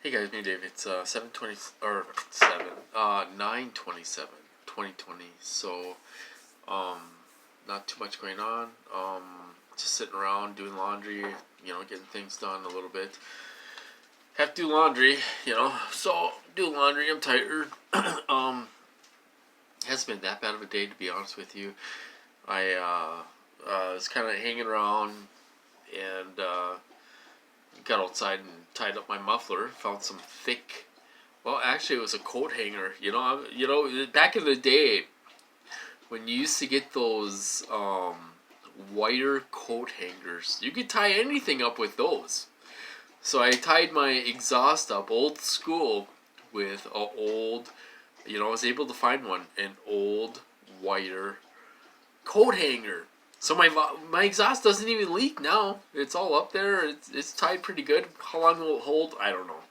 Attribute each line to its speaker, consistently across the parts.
Speaker 1: Hey guys, me Dave. It's 9/27, 2020. So, um, not too much going on. Just sitting around doing laundry. Getting things done a little bit. Have to do laundry. So do laundry. I'm tired. um, hasn't been that bad of a day, to be honest with you. I was kind of hanging around and got outside and tied up my muffler. Found some thick. Well, actually, it was a coat hanger. Back in the day, when you used to get those wire coat hangers, you could tie anything up with those. So I tied my exhaust up, old school, with a old. I was able to find an old wire coat hanger. So my exhaust doesn't even leak now. It's all up there. It's tied pretty good. How long will it hold? I don't know.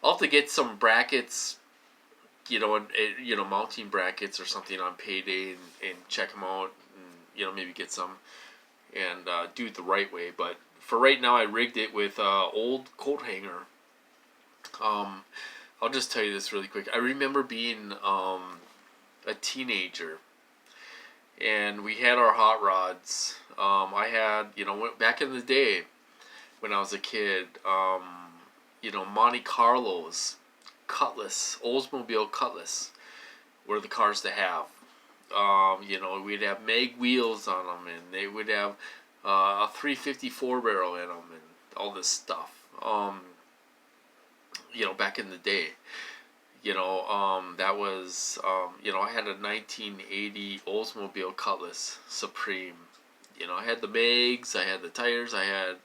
Speaker 1: I'll have to get some brackets, mounting brackets or something on payday and check them out, and maybe get some and do it the right way. But for right now, I rigged it with old coat hanger. I'll just tell you this really quick. I remember being a teenager, and we had our hot rods. I had, back in the day when I was a kid, Monte Carlos, Cutlass, Oldsmobile Cutlass were the cars to have. We'd have mag wheels on them, and they would have a 354 barrel in them, and all this stuff. Back in the day, that was, I had a 1980 Oldsmobile Cutlass Supreme. I had the mags, I had the tires, I had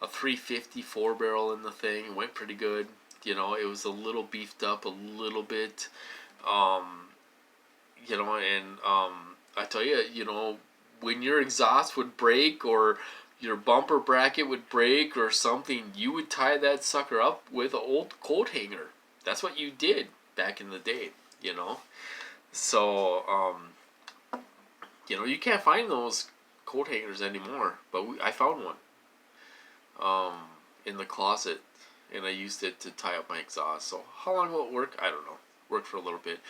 Speaker 1: a 354 barrel in the thing. It went pretty good. It was a little beefed up a little bit. I tell you, when your exhaust would break or your bumper bracket would break or something, you would tie that sucker up with an old coat hanger. That's what you did back in the day, So, you can't find those coat hangers anymore, but I found one in the closet, and I used it to tie up my exhaust. So how long will it work? I don't know. Worked for a little bit.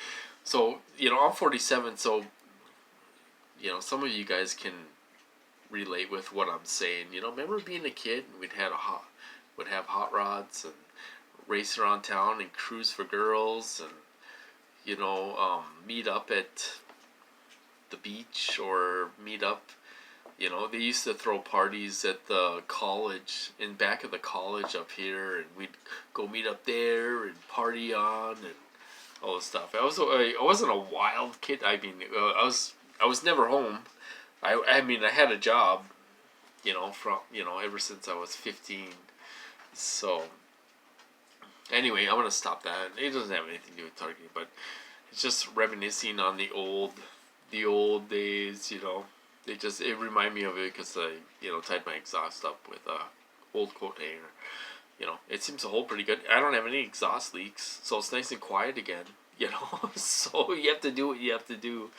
Speaker 1: So, I'm 47, so, some of you guys can relate with what I'm saying. Remember being a kid and would have hot rods and race around town and cruise for girls and, meet up at the beach or meet up. They used to throw parties at the college, in back of the college up here, and we'd go meet up there and party on and all this stuff. I wasn't a wild kid. I mean, I was never home. I mean, I had a job, from ever since I was 15. So anyway, I'm gonna stop that. It doesn't have anything to do with targeting, but it's just reminiscing on the old days. It reminded me of it because I tied my exhaust up with a old coat hanger. It seems to hold pretty good. I don't have any exhaust leaks, so it's nice and quiet again. So you have to do what you have to do.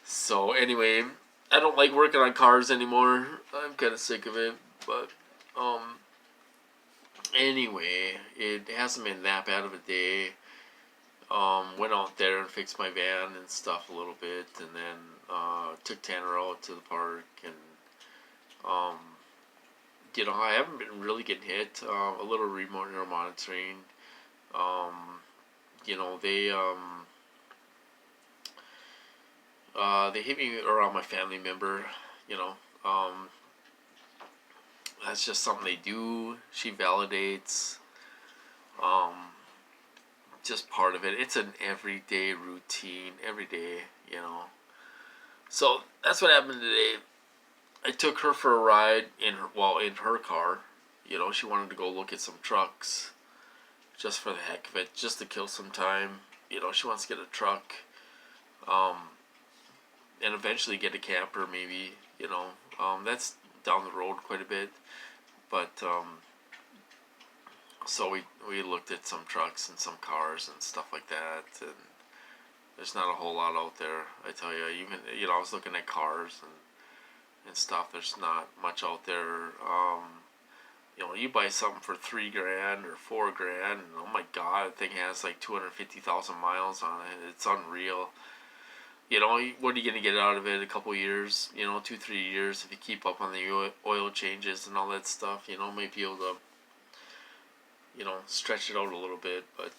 Speaker 1: So anyway, I don't like working on cars anymore. I'm kind of sick of it, but anyway, it hasn't been that bad of a day. Went out there and fixed my van and stuff a little bit, and then took Tanner out to the park, and I haven't been really getting hit. A little remote neural monitoring. They hit me around my family member. That's just something they do. She validates. Just part of it. It's an everyday routine. Every day, So that's what happened today. I took her for a ride in her car. She wanted to go look at some trucks, just for the heck of it, just to kill some time. She wants to get a truck, and eventually get a camper, maybe. That's down the road quite a bit, but so we looked at some trucks and some cars and stuff like that, and there's not a whole lot out there. I tell you, even I was looking at cars and stuff. There's not much out there. You know, you buy something for $3,000 or $4,000, and oh my god, the thing has like 250,000 miles on it. It's unreal. You know, what are you gonna get out of it? A couple years, you know, 2-3 years if you keep up on the oil changes and all that stuff. You know, might be able to, you know, stretch it out a little bit. But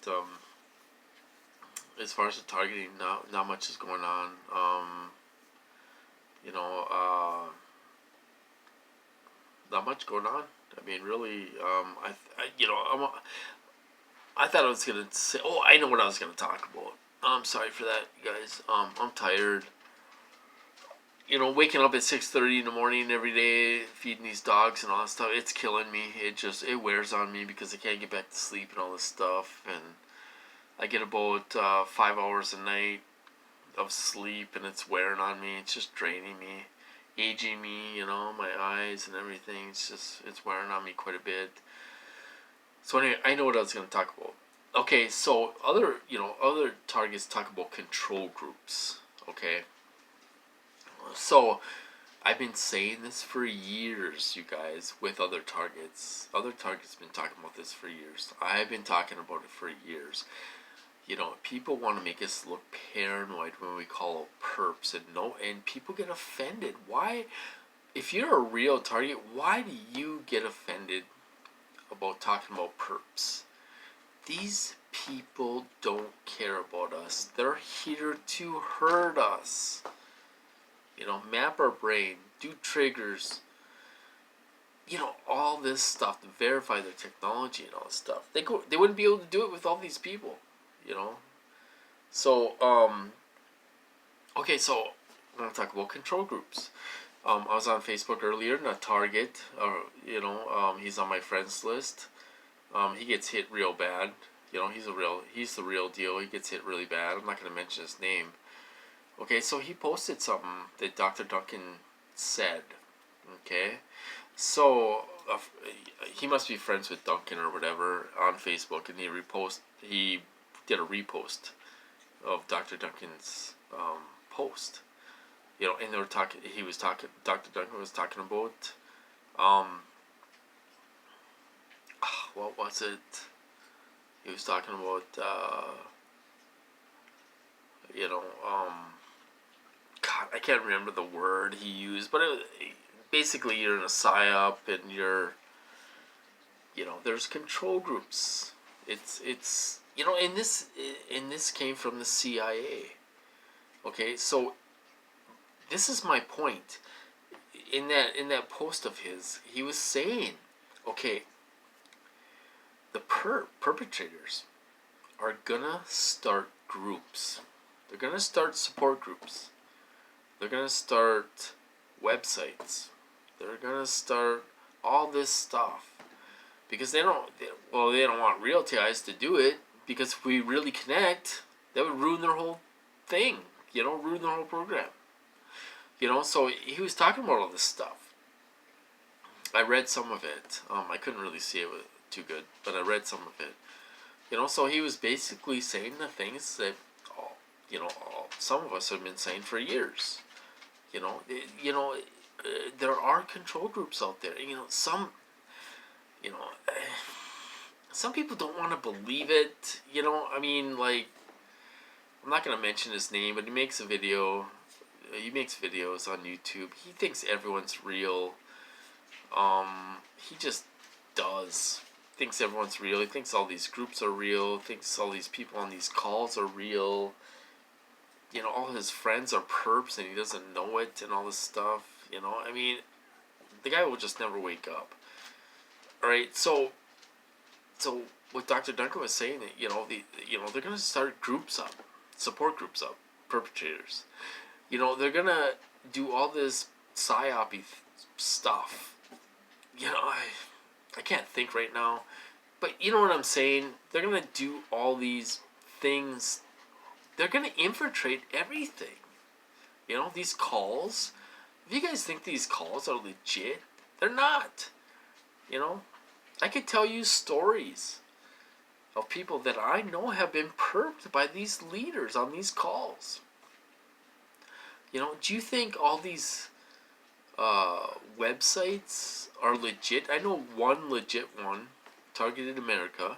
Speaker 1: as far as the targeting, not much is going on. You know, not much going on. I mean, really, you know, I thought I was gonna say. Oh, I know what I was gonna talk about. I'm sorry for that, you guys. I'm tired. You know, waking up at 6:30 in the morning every day, feeding these dogs and all that stuff. It's killing me. It wears on me because I can't get back to sleep and all this stuff. And I get about 5 hours a night of sleep, and it's wearing on me. It's just draining me, aging me. You know, my eyes and everything. It's wearing on me quite a bit. So anyway, I know what I was going to talk about. Okay, so other targets talk about control groups. Okay, so I've been saying this for years, you guys, with other targets. Other targets have been talking about this for years. I've been talking about it for years. You know, people want to make us look paranoid when we call perps, and people get offended. Why? If you're a real target, why do you get offended about talking about perps? These people don't care about us. They're here to hurt us. You know, map our brain, do triggers, you know, all this stuff to verify their technology and all this stuff. They wouldn't be able to do it with all these people, you know. So, okay, so I'm going to talk about control groups. I was on Facebook earlier, and a target, you know, he's on my friends list. He gets hit real bad. You know, he's the real deal. He gets hit really bad. I'm not going to mention his name. Okay, so he posted something that Dr. Duncan said. Okay, so he must be friends with Duncan or whatever on Facebook, and he did a repost of Dr. Duncan's post. You know, and Dr. Duncan was talking about, what was it? He was talking about, you know, God, I can't remember the word he used, but basically you're in a psyop and you know, there's control groups. It's you know, and this came from the CIA. Okay, so this is my point. In that post of his, he was saying, okay, the perpetrators are gonna start groups. They're gonna start support groups. They're gonna start websites. They're gonna start all this stuff because they don't want real TIs to do it, because if we really connect, that would ruin their whole thing. You know, ruin their whole program. You know, so he was talking about all this stuff. I read some of it. I couldn't really see it too good, but I read some of it. You know, so he was basically saying the things that, some of us have been saying for years. You know, there are control groups out there. You know, some people don't want to believe it. You know, I mean, like, I'm not going to mention his name, but he makes videos on YouTube. He thinks everyone's real. He just does. Thinks everyone's real. He thinks all these groups are real. Thinks all these people on these calls are real. You know, all his friends are perps and he doesn't know it and all this stuff. You know, I mean, the guy will just never wake up. Alright, so what Dr. Duncan was saying, you know, they're gonna start groups up, support groups up, perpetrators. You know, they're gonna do all this psyop stuff. You know, I can't think right now, but you know what I'm saying? They're gonna do all these things. They're gonna infiltrate everything. You know, these calls. If you guys think these calls are legit, they're not. You know, I could tell you stories of people that I know have been perped by these leaders on these calls. You know, do you think all these websites are legit. I know one legit one, Targeted America.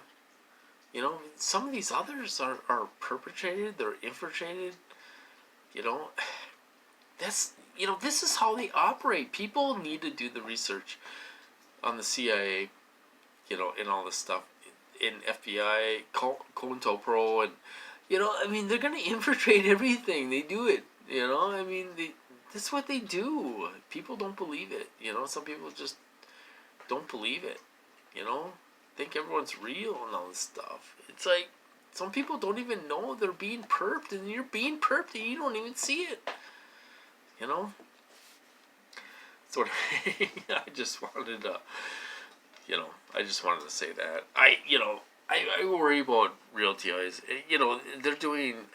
Speaker 1: You know, some of these others are perpetrated, they're infiltrated. You know, this is how they operate. People need to do the research on the CIA, and all this stuff, in FBI, COINTELPRO, and I mean, they're gonna infiltrate everything. They do it. I mean, that's what they do. People don't believe it. Some people just don't believe it. Think everyone's real and all this stuff. It's like some people don't even know they're being perped, and you're being perped, and you don't even see it. So I just wanted to, say that. I worry about Realty Eyes. They're doing,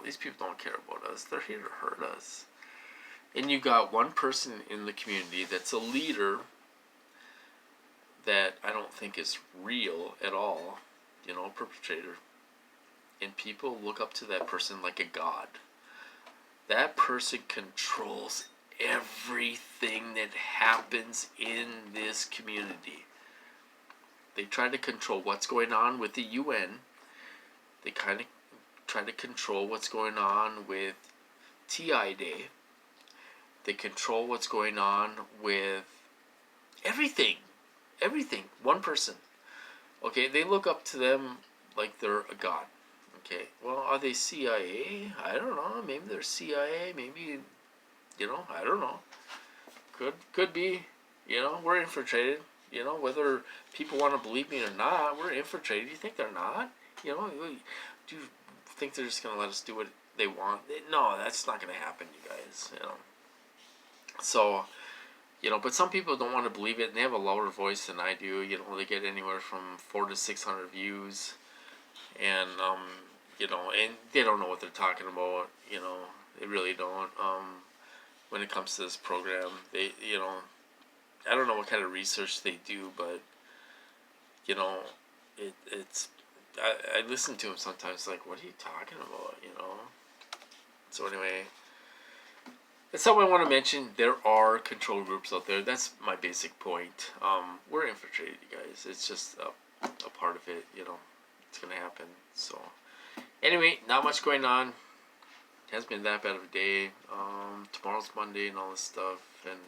Speaker 1: these people don't care about us. They're here to hurt us. And you got one person in the community that's a leader that I don't think is real at all, perpetrator. And people look up to that person like a god. That person controls everything that happens in this community. They try to control what's going on with the UN. They kind of try to control what's going on with TI Day. They control what's going on with everything. Everything. One person. Okay, they look up to them like they're a god. Okay, well, are they CIA? I don't know. Maybe they're CIA. Maybe, I don't know. Could be. We're infiltrated. Whether people want to believe me or not, we're infiltrated. You think they're not? Do you think they're just going to let us do what they want? No, that's not going to happen, you guys. So, but some people don't want to believe it, and they have a louder voice than I do. They get anywhere from 400 to 600 views, and and they don't know what they're talking about. They really don't. When it comes to this program, they, I don't know what kind of research they do, but it's. I listen to them sometimes, like, what are you talking about? So anyway. That's something I want to mention. There are control groups out there. That's my basic point. We're infiltrated, you guys. It's just a part of it. It's going to happen. So, anyway, not much going on. It hasn't been that bad of a day. Tomorrow's Monday and all this stuff. And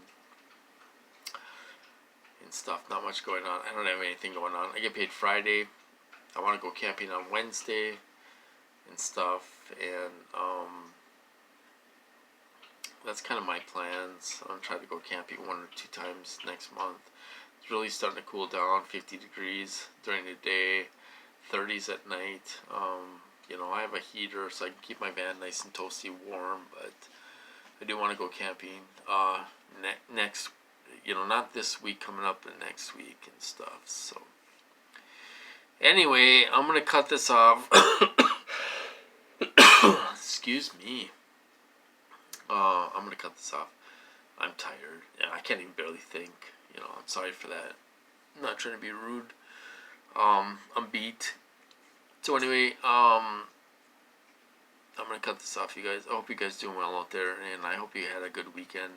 Speaker 1: stuff. Not much going on. I don't have anything going on. I get paid Friday. I want to go camping on Wednesday and stuff. And, that's kind of my plans. I'm trying to go camping 1 or 2 times next month. It's really starting to cool down. 50 degrees during the day, 30s at night. I have a heater so I can keep my van nice and toasty warm, but I do want to go camping next, not this week coming up, but next week and stuff. So anyway, I'm going to cut this off. Excuse me. I'm going to cut this off. I'm tired. Yeah, I can't even barely think. I'm sorry for that. I'm not trying to be rude. I'm beat. So anyway, I'm going to cut this off, you guys. I hope you guys doing well out there, and I hope you had a good weekend.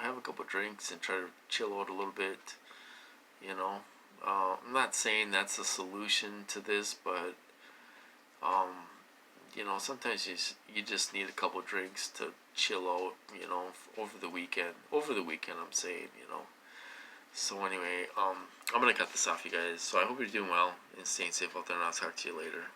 Speaker 1: Have a couple drinks and try to chill out a little bit. I'm not saying that's a solution to this, but sometimes you just need a couple drinks to chill out, over the weekend. Over the weekend, I'm saying, So anyway, I'm going to cut this off, you guys. So I hope you're doing well and staying safe out there, and I'll talk to you later.